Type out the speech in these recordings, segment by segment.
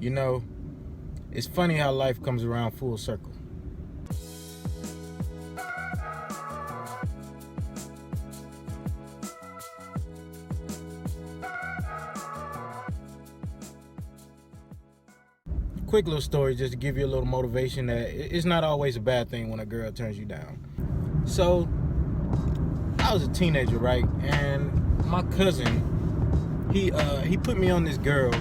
You know, it's funny how life comes around full circle. Quick little story just to give you a little motivation that it's not always a bad thing when a girl turns you down. So, I was a teenager, right? And my cousin, he put me on this girl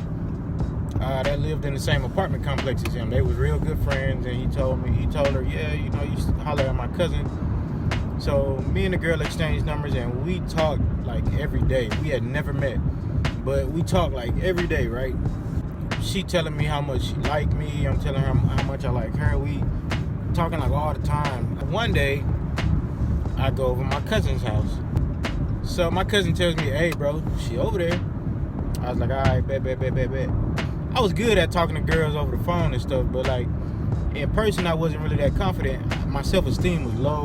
that lived in the same apartment complex as him. They was real good friends, and he told her, yeah, you know, you should holler at my cousin. So me and the girl exchanged numbers, and we talked like every day. We had never met, but we talked like every day, right? She telling me how much she liked me. I'm telling her how much I like her. We talking like all the time. One day, I go over my cousin's house. So my cousin tells me, hey, bro, she over there. I was like, all right, bet. I was good at talking to girls over the phone and stuff, but like in person, I wasn't really that confident. My self-esteem was low.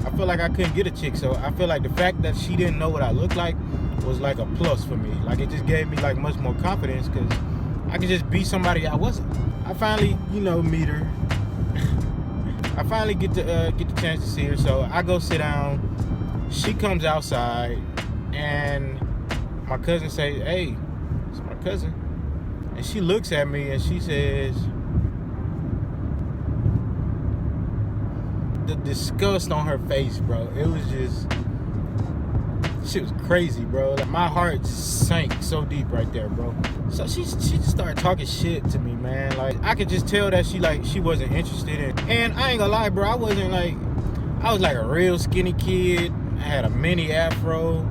I feel like I couldn't get a chick, so I feel like the fact that she didn't know what I looked like was like a plus for me. Like it just gave me like much more confidence because I could just be somebody I wasn't. I finally, meet her. I finally get the chance to see her, so I go sit down. She comes outside, and my cousin says, hey, it's my cousin. And she looks at me and she says, the disgust on her face, bro, it was just, shit was crazy, bro. Like, my heart sank so deep right there, bro. So she just started talking shit to me, man. Like, I could just tell that she wasn't interested in. And I ain't gonna lie, bro, I was like a real skinny kid. I had a mini afro.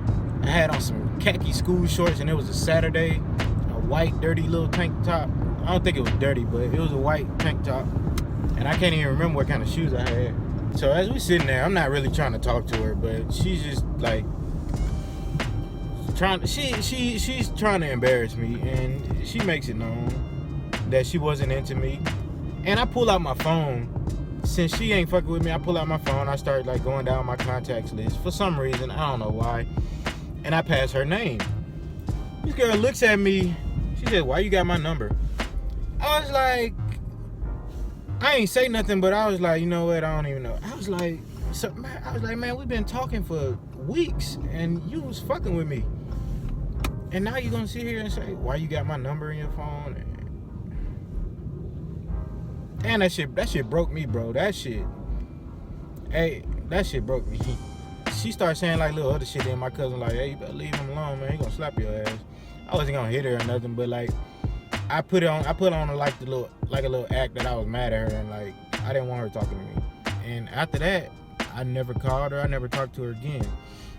I had on some khaki school shorts, and it was a Saturday. A white, dirty little tank top. I don't think it was dirty, but it was a white tank top. And I can't even remember what kind of shoes I had. So as we sitting there, I'm not really trying to talk to her, but she's just like she's trying to embarrass me, and she makes it known that she wasn't into me. And I pull out my phone. Since she ain't fucking with me, I pull out my phone. I start like going down my contacts list for some reason. I don't know why. And I pass her name. This girl looks at me. She said, why you got my number? I was like, I ain't say nothing, but I was like, you know what? I don't even know. I was like, man, we've been talking for weeks, and you was fucking with me. And now you gonna sit here and say, why you got my number in your phone? And that shit broke me, bro. That shit broke me. She started saying like little other shit, and my cousin like, hey, you better leave him alone, man. He gonna slap your ass. I wasn't gonna hit her or nothing, but like, I put on like a little act that I was mad at her, and like I didn't want her talking to me. And after that, I never called her. I never talked to her again.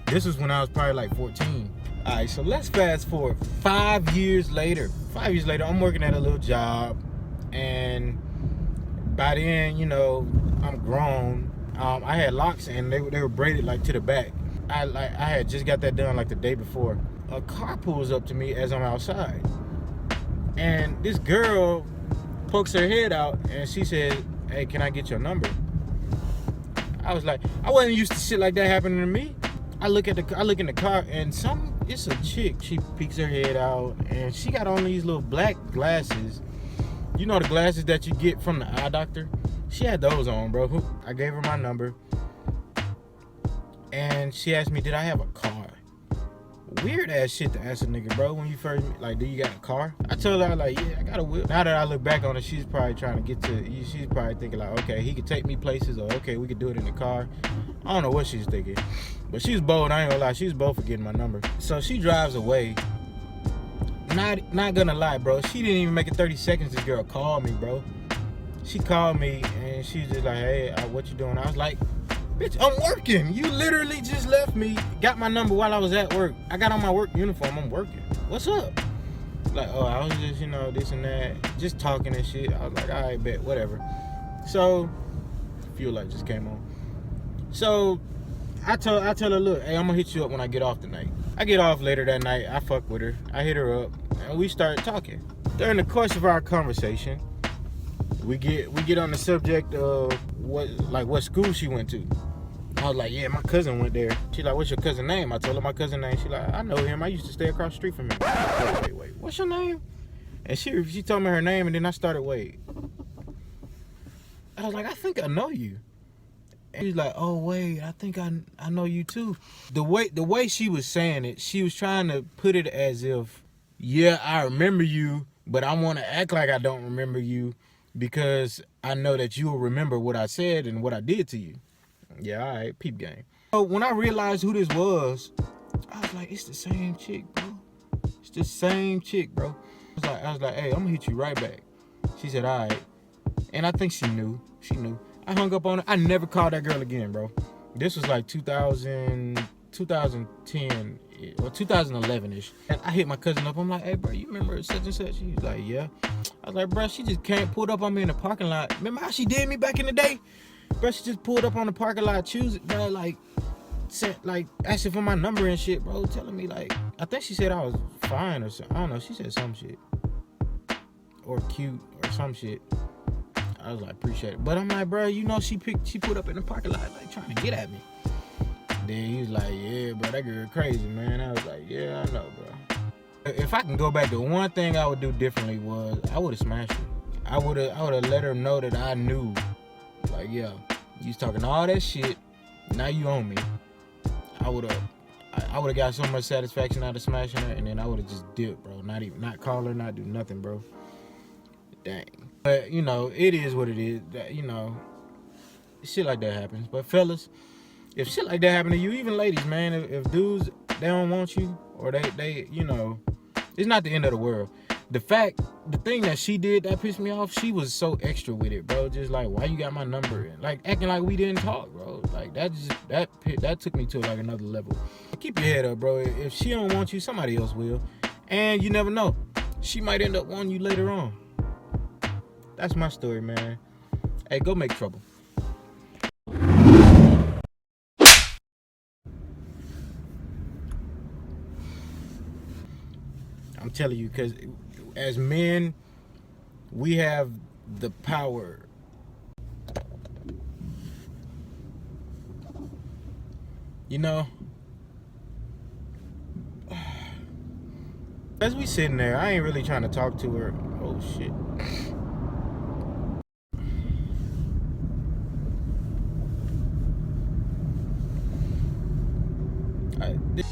This was when I was probably like 14. All right, so let's fast forward 5 years later. 5 years later, I'm working at a little job, and by then, I'm grown. I had locks, and they were braided like to the back. I had just got that done like the day before. A car pulls up to me as I'm outside, and this girl pokes her head out, and she said, hey, can I get your number? I was like, I wasn't used to shit like that happening to me. I look in the car, and it's a chick. She peeks her head out, and she got on these little black glasses. You know the glasses that you get from the eye doctor? She had those on, bro. I gave her my number, and she asked me, did I have a car? Weird ass shit to ask a nigga, bro, when you first, like, do you got a car? I told her, like, yeah, I got a whip. Now that I look back on it, she's probably she's probably thinking, like, okay, he could take me places, or okay, we could do it in the car. I don't know what she's thinking. But she's bold, I ain't gonna lie, she's bold for getting my number. So she drives away. Not gonna lie, bro, she didn't even make it 30 seconds, this girl called me, bro. She called me, and she's just like, hey, what you doing? I was like, bitch, I'm working. You literally just left me, got my number while I was at work. I got on my work uniform, I'm working. What's up? Like, oh, I was just, this and that, just talking and shit. I was like, all right, bet, whatever. So, fuel light just came on. So, I tell her, look, hey, I'm gonna hit you up when I get off tonight. I get off later that night, I fuck with her, I hit her up, and we start talking. During the course of our conversation, we get on the subject of what school she went to. I was like, yeah, my cousin went there. She's like, what's your cousin name? I told her my cousin name. She's like, I know him. I used to stay across the street from him. Wait, what's your name? And she told me her name, and then I started wait. I was like, I think I know you. And she's like, oh wait, I think I know you too. The way she was saying it, she was trying to put it as if, yeah, I remember you, but I want to act like I don't remember you because I know that you will remember what I said and what I did to you. Yeah, all right, peep game. So when I realized who this was, I was like, it's the same chick, bro. It's the same chick, bro. I was like, hey, I'm gonna hit you right back. She said, all right. And I think she knew. She knew. I hung up on her. I never called that girl again, bro. This was like 2010 or 2011-ish. And I hit my cousin up. I'm like, hey, bro, you remember such and such? He was like, yeah. I was like, bro, she just can't pull up on me in the parking lot. Remember how she did me back in the day? Bro, she just pulled up on the parking lot, choose it, bro, like asking for my number and shit, bro, telling me, like, I think she said I was fine or something. I don't know. She said some shit. Or cute or some shit. I was like, appreciate it. But I'm like, bro, you know, she put up in the parking lot, like, trying to get at me. Then he was like, yeah, bro, that girl crazy, man. I was like, yeah, I know, bro. If I can go back, the one thing I would do differently was I would have smashed her. I would have let her know that I knew, like, yeah, you was talking all that shit. Now you own me. I would have got so much satisfaction out of smashing her, and then I would have just dipped, bro. Not call her, not do nothing, bro. Dang. But, you know, it is what it is. You know, shit like that happens. But fellas, if shit like that happen to you, even ladies, man, if dudes, they don't want you, or they, you know, it's not the end of the world. The thing that she did that pissed me off, she was so extra with it, bro. Just like, why you got my number? And like acting like we didn't talk, bro. Like that took me to like another level. Keep your head up, bro. If she don't want you, somebody else will. And you never know. She might end up wanting you later on. That's my story, man. Hey, go make trouble. I'm telling you, because as men, we have the power. You know, as we sitting there, I ain't really trying to talk to her. Oh, shit. This